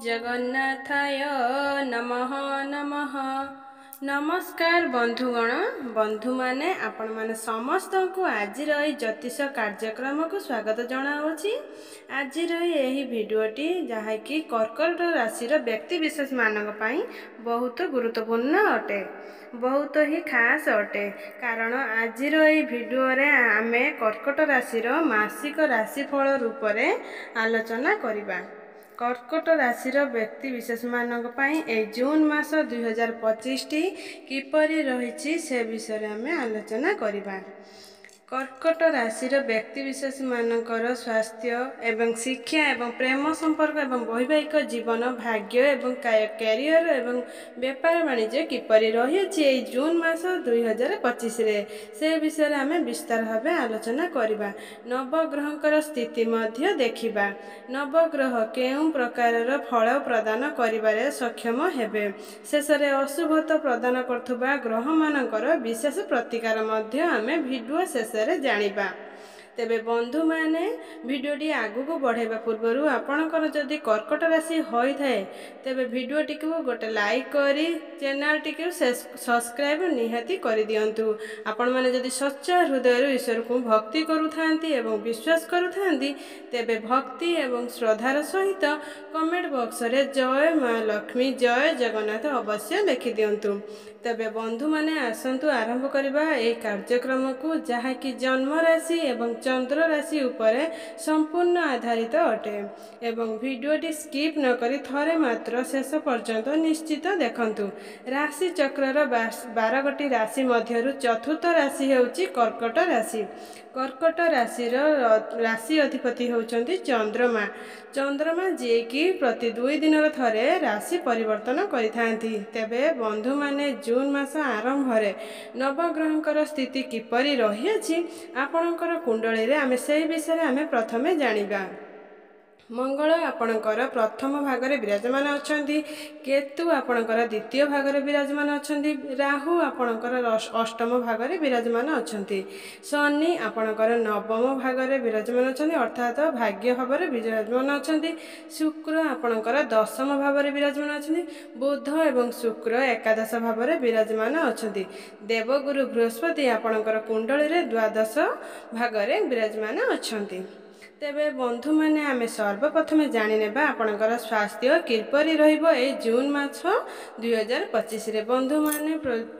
जगन्नाथाय नमः नमः। नमस्कार बंधुगण बंधु माने आपण माने समस्त को आज ज्योतिष कार्यक्रम को स्वागत जनावछि। आज यही भिडियोटी जहाँकि कर्कट राशि व्यक्ति विशेष मानक पई बहुत गुरुत्वपूर्ण अटे, बहुत ही खास अटे। कारण आज भिडियो रे आमे कर्कट राशि मासिक राशिफल रूप में आलोचना करिबा। कर्कट राशि व्यक्ति विशेष मानक पई ए जून मास 2025 टी किपरि रहिछि से विषय आमे आलोचना करिबा। कर्कट राशि व्यक्ति विशेष मानकर स्वास्थ्य एवं शिक्षा एवं प्रेम संपर्क एवं वैवाहिक जीवन भाग्य एवं कैरियर एवं व्यापार वाणिज्य किपरि रहिछि ए जून मास 2025 रे से विषय आमे विस्तार भाव आलोचना करिबा। नवग्रहकर स्थिति मध्य देखिबा। नवग्रह केउं प्रकारर फल प्रदान करिबारे सक्षम हेबे, शेषरे अशुभत्व प्रदान करथुबा ग्रह मानकर विशेष प्रतिकार मध्य आमे भिडियो शेष जानिबा। तेबे बंधु माने भिडियोटी आगु बढ़ाइबा पूर्व आपणकर जदि कर्कट राशि होई थाए तेबे भिडियोटी को गोटे लाइक करी चैनल टी को सब्सक्राइब निहाती कर दियंतु। आपण माने जदि सच्चा हृदय ईश्वर को भक्ति करुथांती एवं विश्वास करुथांती तेबे भक्ति एवं श्रद्धार सहित कमेंट बॉक्स रे जय मां लक्ष्मी जय जगन्नाथ अवश्य लिखि दियंतु। तेबे बंधु माने आसंतु आरंभ करिबा ए कार्यक्रम को जहाँकि जन्म राशि एवं चंद्र राशि उपरे संपूर्ण आधारित अटे एवं भिडियोटी स्किप न करी थरे मात्र शेष पर्यंत निश्चित देखंतु। राशि चक्रर 12 राशि मध्यरु चतुर्थ राशि हेउची कर्कट राशि। कर्कट राशि अधिपति होउचंती चंद्रमा। चंद्रमा जे कि प्रति 2 दिन थरे राशि परिवर्तन करिथांती। तेबे बंधु माने जून मास आरंभ रे नवग्रहकर स्थिति किपरि रहिछि आपणकर कुंडली रे आमे सेही विषय आमे प्रथमे जानिबा। मंगल आपणकर प्रथम भाग रे विराजमान अछंती, केतु आपणकर द्वितीय भाग रे विराजमान अछंती, राहु आपणकर अष्टम भाग रे विराजमान अछंती, शनि आपणकर नवम भाग रे विराजमान अछंती अर्थात भाग्य भाव रे विराजमान अछंती, शुक्र आपणकर दशम भाव रे विराजमान अछंती, बुध एवं शुक्र एकादश भाव रे विराजमान अछंती, देवगुरु बृहस्पति आपणकर कुंडली रे द्वादश भाग रे विराजमान अछंती। तेबे बंधु माने आमे सर्वप्रथमे जानि नेबा आपणकर स्वास्थ्य किपरि रहिबो ए जून मास 2025 रे। बंधु माने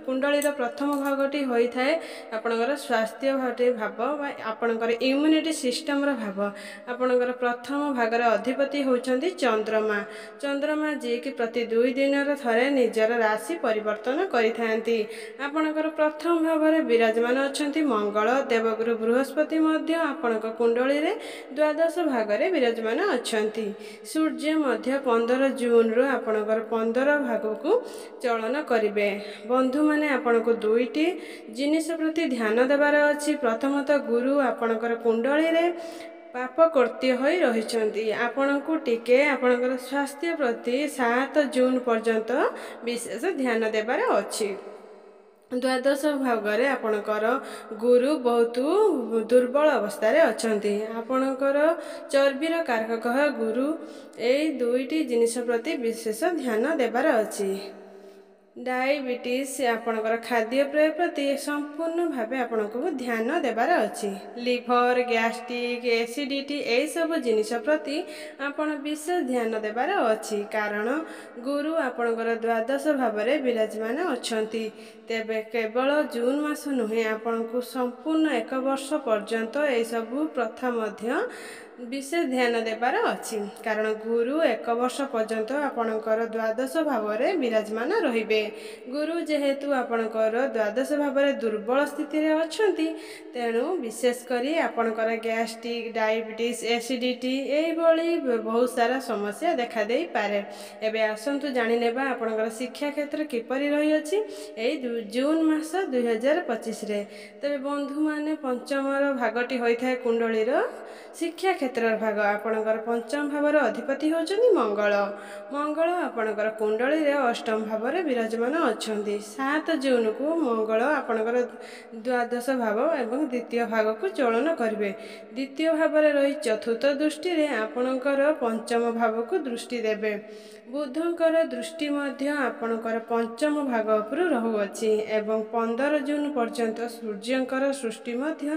कुंडलीर प्रथम भागटी होई थाए आपणकर स्वास्थ्य भाव आपणकर इम्यूनिटी सिस्टम रो भाव। आपणकर प्रथम भागर अधिपति होउचंती चंद्रमा। चंद्रमा जे कि प्रति 2 दिन थरे निजर राशि परिवर्तन करिथांती। आपणकर प्रथम भाव रे विराजमान अछंती मंगल, देवगुरु बृहस्पति मध्य आपणक कुंडली रे द्वादश भाग रे विराजमान अछंती। सूर्य मध्य 15 जून रु आपणकर 15 भाग को चलन करिवे। बंधु माने आपनको दुईटी जिनिस प्रति ध्यान देबार अछि। प्रथमतः गुरु आपणकर कुंडली रे पाप कर्त्य होई रहिछंती। आपनको टिके आपणकर स्वास्थ्य प्रति 7 जून पर्यंत विशेष ध्यान देबार अछि। द्वादश भाग रे आपणकर गुरु बहुत दुर्बल अवस्था अछंती। आपणकर चर्बीर कारक गुरु एई दुईटी जिनिस प्रति विशेष ध्यान देबार अछि। डायबिटीज आपणकर खाद्य पेय प्रति संपूर्ण भावे आपनको ध्यान देबार अछि। लिवर गैस्ट्रिक एसिडिटी ए सब जिनिस प्रति आपण विशेष ध्यान देबार अछि कारण गुरु आपणकर द्वादश भाव रे विराजमान अछंती। तेबे केवल जून मास नुहे आपनको संपूर्ण 1 वर्ष पर्यंत ए सब प्रथा मध्य विशेष ध्यान देबार अछि कारण गुरु 1 वर्ष पर्यंत आपणकर द्वादश भाव रे विराजमान रहिबे। गुरु जेहेतु आपणकर द्वादश भाव रे दुर्बल स्थिति रे अछंती तेणु विशेष करी आपणकर गैस्ट्रिक डायबिटीज एसिडिटी एई भली बहुत सारा समस्या देखा देई पारे। एबे आसंतु जानि नेबा आपणकर शिक्षा क्षेत्र किपरि रहि अछि एई जून मास 2025 रे। तबे बंधु माने पंचमर भागटी होई थाए कुंडलीर शिक्षा କ୍ଷେତ୍ରର ଭାଗ। ଆପଣଙ୍କର ପଞ୍ଚମ ଭାବର ଅଧିପତି ହେଉଛନ୍ତି ମଙ୍ଗଳ। ମଙ୍ଗଳ ଆପଣଙ୍କର କୁଣ୍ଡଳୀରେ ଅଷ୍ଟମ ଭାବରେ ବିରାଜମାନ ଅଛନ୍ତି। 7 ଜୁନକୁ ମଙ୍ଗଳ ଆପଣଙ୍କର ଦ୍ୱାଦଶ ଭାବ ଏବଂ ଦ୍ୱିତୀୟ ଭାଗକୁ ଚଳନ କରିବେ। ଦ୍ୱିତୀୟ ଭାବରେ ରହି ଚତୁର୍ଥ ଦୃଷ୍ଟିରେ ଆପଣଙ୍କର ପଞ୍ଚମ ଭାବକୁ ଦୃଷ୍ଟି ଦେବେ। ବୁଧଙ୍କର ଦୃଷ୍ଟି ମଧ୍ୟ ଆପଣଙ୍କର ପଞ୍ଚମ ଭାଗ ଉପରୁ ରହୁଅଛି ଏବଂ 15 ଜୁନ ପର୍ଯ୍ୟନ୍ତ ସୂର୍ଯ୍ୟଙ୍କର ସୃଷ୍ଟି ମଧ୍ୟ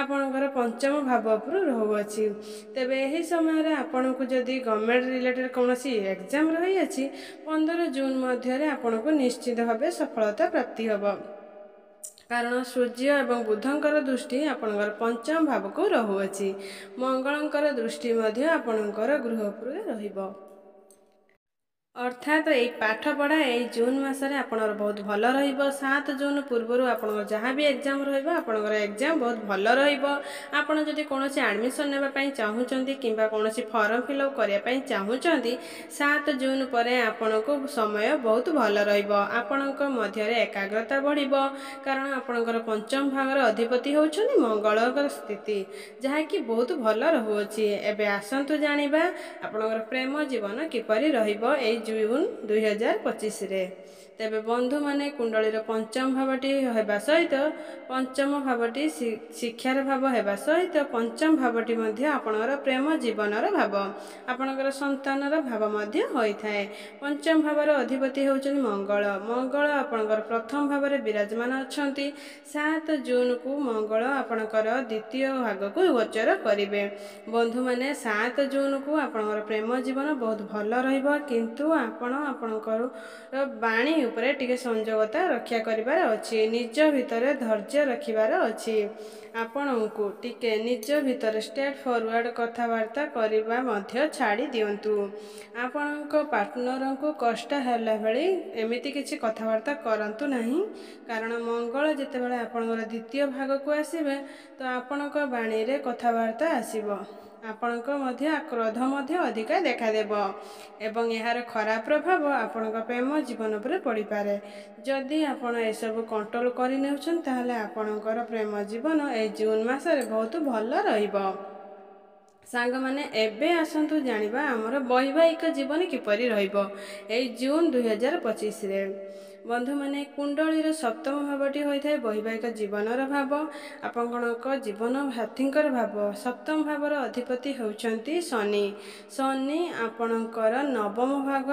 ଆପଣଙ୍କର ପଞ୍ଚମ ଭାବ ଉପରୁ ରହୁଅଛି। ତେବେ ଏହି ସମୟରେ ଆପଣଙ୍କୁ ଯଦି ଗଭର୍ଣ୍ଣମେଣ୍ଟ ରିଲେଟେଡ୍ କୌଣସି ଏକ୍ଜାମ ରହିଅଛି 15 ଜୁନ ମଧ୍ୟରେ ଆପଣଙ୍କୁ ନିଶ୍ଚିତ ଭାବେ ସଫଳତା ପ୍ରାପ୍ତି ହେବ, କାରଣ ସୂର୍ଯ୍ୟ ଏବଂ ବୁଧଙ୍କର ଦୃଷ୍ଟି ଆପଣଙ୍କର ପଞ୍ଚମ ଭାବକୁ ରହୁଅଛି। ମଙ୍ଗଳଙ୍କର ଦୃଷ୍ଟି ମଧ୍ୟ ଆପଣଙ୍କର ଗୃହ ଉପରେ ରହିବ। ଅର୍ଥାତ୍ ଏଇ ପାଠପଢ଼ା ଏଇ ଜୁନ୍ ମାସରେ ଆପଣଙ୍କର ବହୁତ ଭଲ ରହିବ। 7 ଜୁନ୍ ପୂର୍ବରୁ ଆପଣଙ୍କର ଯାହା ବି ଏକ୍ଜାମ୍ ରହିବ ଆପଣଙ୍କର ଏକ୍ଜାମ୍ ବହୁତ ଭଲ ରହିବ। ଆପଣ ଯଦି କୌଣସି ଆଡ଼ମିସନ୍ ନେବା ପାଇଁ ଚାହୁଁଛନ୍ତି କିମ୍ବା କୌଣସି ଫର୍ମ ଫିଲ୍ଅପ୍ କରିବା ପାଇଁ ଚାହୁଁଛନ୍ତି 7 ଜୁନ୍ ପରେ ଆପଣଙ୍କୁ ସମୟ ବହୁତ ଭଲ ରହିବ। ଆପଣଙ୍କ ମଧ୍ୟରେ ଏକାଗ୍ରତା ବଢ଼ିବ, କାରଣ ଆପଣଙ୍କର ପଞ୍ଚମ ଭାଗର ଅଧିପତି ହେଉଛନ୍ତି ମଙ୍ଗଳଙ୍କର ସ୍ଥିତି, ଯାହାକି ବହୁତ ଭଲ ରହୁଅଛି। ଏବେ ଆସନ୍ତୁ ଜାଣିବା ଆପଣଙ୍କର ପ୍ରେମ ଜୀବନ କିପରି ରହିବ ଏଇ ଜୁନ୍ 2025ରେ। ତେବେ ବନ୍ଧୁମାନେ କୁଣ୍ଡଳୀର ପଞ୍ଚମ ଭାବଟି ହେବା ସହିତ ପଞ୍ଚମ ଭାବଟି ଶିକ୍ଷାର ଭାବ ହେବା ସହିତ ପଞ୍ଚମ ଭାବଟି ମଧ୍ୟ ଆପଣଙ୍କର ପ୍ରେମ ଜୀବନର ଭାବ, ଆପଣଙ୍କର ସନ୍ତାନର ଭାବ ମଧ୍ୟ ହୋଇଥାଏ। ପଞ୍ଚମ ଭାବର ଅଧିପତି ହେଉଛନ୍ତି ମଙ୍ଗଳ। ମଙ୍ଗଳ ଆପଣଙ୍କର ପ୍ରଥମ ଭାବରେ ବିରାଜମାନ ଅଛନ୍ତି। 7 ଜୁନକୁ ମଙ୍ଗଳ ଆପଣଙ୍କର ଦ୍ୱିତୀୟ ଭାଗକୁ ଗୋଚର କରିବେ। ବନ୍ଧୁମାନେ 7 ଜୁନକୁ ଆପଣଙ୍କର ପ୍ରେମ ଜୀବନ ବହୁତ ଭଲ ରହିବ, କିନ୍ତୁ ଆପଣ ଆପଣଙ୍କର ବାଣୀ ଉପରେ ଟିକେ ସଂଯୋଗତା ରକ୍ଷା କରିବାର ଅଛି। ନିଜ ଭିତରେ ଧୈର୍ଯ୍ୟ ରଖିବାର ଅଛି। ଆପଣଙ୍କୁ ଟିକେ ନିଜ ଭିତରେ ଷ୍ଟ୍ରେଟ୍ ଫରୱାର୍ଡ଼ କଥାବାର୍ତ୍ତା କରିବା ମଧ୍ୟ ଛାଡ଼ି ଦିଅନ୍ତୁ। ଆପଣଙ୍କ ପାର୍ଟନରଙ୍କୁ କଷ୍ଟ ହେଲା ଭଳି ଏମିତି କିଛି କଥାବାର୍ତ୍ତା କରନ୍ତୁ ନାହିଁ, କାରଣ ମଙ୍ଗଳ ଯେତେବେଳେ ଆପଣଙ୍କର ଦ୍ୱିତୀୟ ଭାଗକୁ ଆସିବେ ତ ଆପଣଙ୍କ ବାଣୀରେ କଥାବାର୍ତ୍ତା ଆସିବ। ଆପଣଙ୍କ ମଧ୍ୟ କ୍ରୋଧ ମଧ୍ୟ ଅଧିକା ଦେଖାଦେବ ଏବଂ ଏହାର ଖରାପ ପ୍ରଭାବ ଆପଣଙ୍କ ପ୍ରେମ ଜୀବନ ଉପରେ ପଡ଼ିପାରେ। ଯଦି ଆପଣ ଏସବୁ କଣ୍ଟ୍ରୋଲ କରିନେଉଛନ୍ତି ତାହେଲେ ଆପଣଙ୍କର ପ୍ରେମ ଜୀବନ ଏଇ ଜୁନ୍ ମାସରେ ବହୁତ ଭଲ ରହିବ। ସାଙ୍ଗମାନେ ଏବେ ଆସନ୍ତୁ ଜାଣିବା ଆମର ବୈବାହିକ ଜୀବନ କିପରି ରହିବ ଏଇ ଜୁନ୍ 2025ରେ। ବନ୍ଧୁମାନେ କୁଣ୍ଡଳୀର ସପ୍ତମ ଭାବଟି ହୋଇଥାଏ ବୈବାହିକ ଜୀବନର ଭାବ, ଆପଣଙ୍କ ଜୀବନ ସାଥୀଙ୍କର ଭାବ। ସପ୍ତମ ଭାବର ଅଧିପତି ହେଉଛନ୍ତି ଶନି। ଶନି ଆପଣଙ୍କର ନବମ ଭାଗ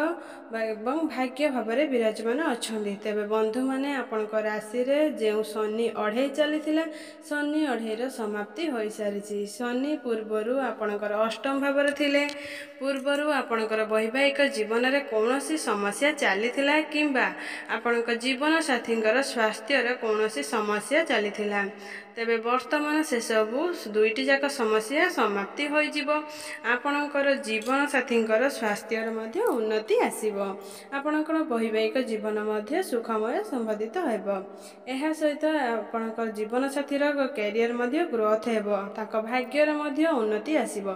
ଏବଂ ଭାଗ୍ୟ ଭାବରେ ବିରାଜମାନ ଅଛନ୍ତି। ତେବେ ବନ୍ଧୁମାନେ ଆପଣଙ୍କ ରାଶିରେ ଯେଉଁ ଶନି ଅଢ଼େଇ ଚାଲିଥିଲା, ଶନି ଅଢ଼େଇର ସମାପ୍ତି ହୋଇସାରିଛି। ଶନି ପୂର୍ବରୁ ଆପଣଙ୍କର ଅଷ୍ଟମ ଭାବରେ ଥିଲେ। ପୂର୍ବରୁ ଆପଣଙ୍କର ବୈବାହିକ ଜୀବନରେ କୌଣସି ସମସ୍ୟା ଚାଲିଥିଲା କିମ୍ବା ଆପଣଙ୍କ ଜୀବନ ସାଥୀଙ୍କର ସ୍ୱାସ୍ଥ୍ୟର କୌଣସି ସମସ୍ୟା ଚାଲିଥିଲା, ତେବେ ବର୍ତ୍ତମାନ ସେସବୁ ଦୁଇଟି ଯାକ ସମସ୍ୟା ସମାପ୍ତି ହୋଇଯିବ। ଆପଣଙ୍କର ଜୀବନ ସାଥୀଙ୍କର ସ୍ୱାସ୍ଥ୍ୟର ମଧ୍ୟ ଉନ୍ନତି ଆସିବ। ଆପଣଙ୍କର ବୈବାହିକ ଜୀବନ ମଧ୍ୟ ସୁଖମୟ ସମ୍ବନ୍ଧିତ ହେବ। ଏହା ସହିତ ଆପଣଙ୍କର ଜୀବନ ସାଥୀର କ୍ୟାରିୟର ମଧ୍ୟ ଗ୍ରୋଥ୍ ହେବ, ତାଙ୍କ ଭାଗ୍ୟର ମଧ୍ୟ ଉନ୍ନତି ଆସିବ।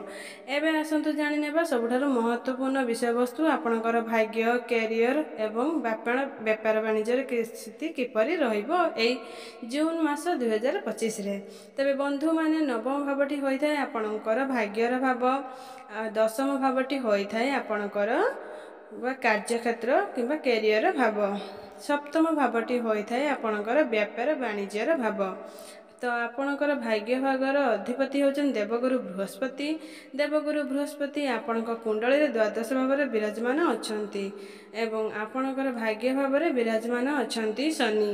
ଏବେ ଆସନ୍ତୁ ଜାଣିନେବା ସବୁଠାରୁ ମହତ୍ତ୍ୱପୂର୍ଣ୍ଣ ବିଷୟବସ୍ତୁ ଆପଣଙ୍କର ଭାଗ୍ୟ, କ୍ୟାରିୟର ଏବଂ ବେପାର ବାଣିଜ୍ୟର ସ୍ଥିତି କିପରି ରହିବ ଏଇ ଜୁନ୍ ମାସ 2025ରେ। ତେବେ ବନ୍ଧୁମାନେ ନବମ ଭାବଟି ହୋଇଥାଏ ଆପଣଙ୍କର ଭାଗ୍ୟର ଭାବ, ଦଶମ ଭାବଟି ହୋଇଥାଏ ଆପଣଙ୍କର କାର୍ଯ୍ୟକ୍ଷେତ୍ର କିମ୍ବା କ୍ୟାରିୟର ଭାବ, ସପ୍ତମ ଭାବଟି ହୋଇଥାଏ ଆପଣଙ୍କର ବ୍ୟାପାର ବାଣିଜ୍ୟର ଭାବ। ତ ଆପଣଙ୍କର ଭାଗ୍ୟ ଭାଗର ଅଧିପତି ହେଉଛନ୍ତି ଦେବଗୁରୁ ବୃହସ୍ପତି। ଦେବଗୁରୁ ବୃହସ୍ପତି ଆପଣଙ୍କ କୁଣ୍ଡଳୀରେ ଦ୍ୱାଦଶ ଭାବରେ ବିରାଜମାନ ଅଛନ୍ତି ଏବଂ ଆପଣଙ୍କର ଭାଗ୍ୟ ଭାବରେ ବିରାଜମାନ ଅଛନ୍ତି ଶନି।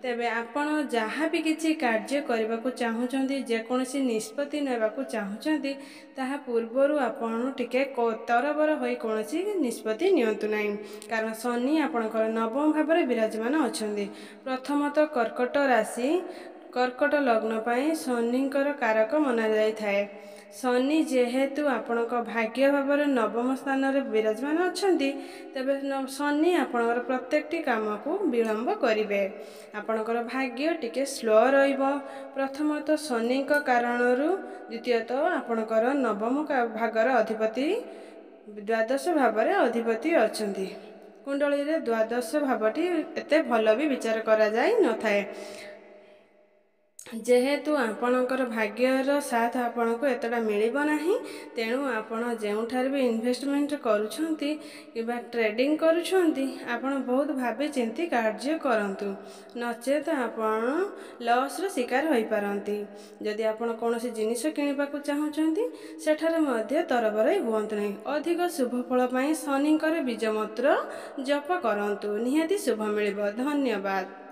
ତେବେ ଆପଣ ଯାହା ବି କିଛି କାର୍ଯ୍ୟ କରିବାକୁ ଚାହୁଁଛନ୍ତି, ଯେକୌଣସି ନିଷ୍ପତ୍ତି ନେବାକୁ ଚାହୁଁଛନ୍ତି, ତାହା ପୂର୍ବରୁ ଆପଣ ଟିକେ ତରବର ହୋଇ କୌଣସି ନିଷ୍ପତ୍ତି ନିଅନ୍ତୁ ନାହିଁ, କାରଣ ଶନି ଆପଣଙ୍କର ନବମ ଭାବରେ ବିରାଜମାନ ଅଛନ୍ତି। ପ୍ରଥମତଃ କର୍କଟ ରାଶି, କର୍କଟ ଲଗ୍ନ ପାଇଁ ଶନିଙ୍କର କାରକ ମନାଯାଇଥାଏ। ଶନି ଯେହେତୁ ଆପଣଙ୍କ ଭାଗ୍ୟ ଭାବରେ ନବମ ସ୍ଥାନରେ ବିରାଜମାନ ଅଛନ୍ତି, ତେବେ ଶନି ଆପଣଙ୍କର ପ୍ରତ୍ୟେକଟି କାମକୁ ବିଳମ୍ବ କରିବେ। ଆପଣଙ୍କର ଭାଗ୍ୟ ଟିକେ ସ୍ଲୋ ରହିବ। ପ୍ରଥମତଃ ଶନିଙ୍କ କାରଣରୁ, ଦ୍ୱିତୀୟତଃ ଆପଣଙ୍କର ନବମ ଭାଗର ଅଧିପତି ଦ୍ୱାଦଶ ଭାବରେ ଅଧିପତି ଅଛନ୍ତି। କୁଣ୍ଡଳୀରେ ଦ୍ୱାଦଶ ଭାବଟି ଏତେ ଭଲ ବି ବିଚାର କରାଯାଇ ନଥାଏ। ଯେହେତୁ ଆପଣଙ୍କର ଭାଗ୍ୟର ସାଥ ଆପଣଙ୍କୁ ଏତେଟା ମିଳିବ ନାହିଁ, ତେଣୁ ଆପଣ ଯେଉଁଠାରେ ବି ଇନଭେଷ୍ଟମେଣ୍ଟ କରୁଛନ୍ତି କିମ୍ବା ଟ୍ରେଡ଼ିଂ କରୁଛନ୍ତି, ଆପଣ ବହୁତ ଭାବି ଚିନ୍ତି କାର୍ଯ୍ୟ କରନ୍ତୁ, ନଚେତ ଆପଣ ଲସ୍ର ଶିକାର ହୋଇପାରନ୍ତି। ଯଦି ଆପଣ କୌଣସି ଜିନିଷ କିଣିବାକୁ ଚାହୁଁଛନ୍ତି, ସେଠାରେ ମଧ୍ୟ ତରବରାଇ ହୁଅନ୍ତୁ ନାହିଁ। ଅଧିକ ଶୁଭ ଫଳ ପାଇଁ ଶନିଙ୍କର ବୀଜ ମନ୍ତ୍ର ଜପ କରନ୍ତୁ, ନିହାତି ଶୁଭ ମିଳିବ। ଧନ୍ୟବାଦ।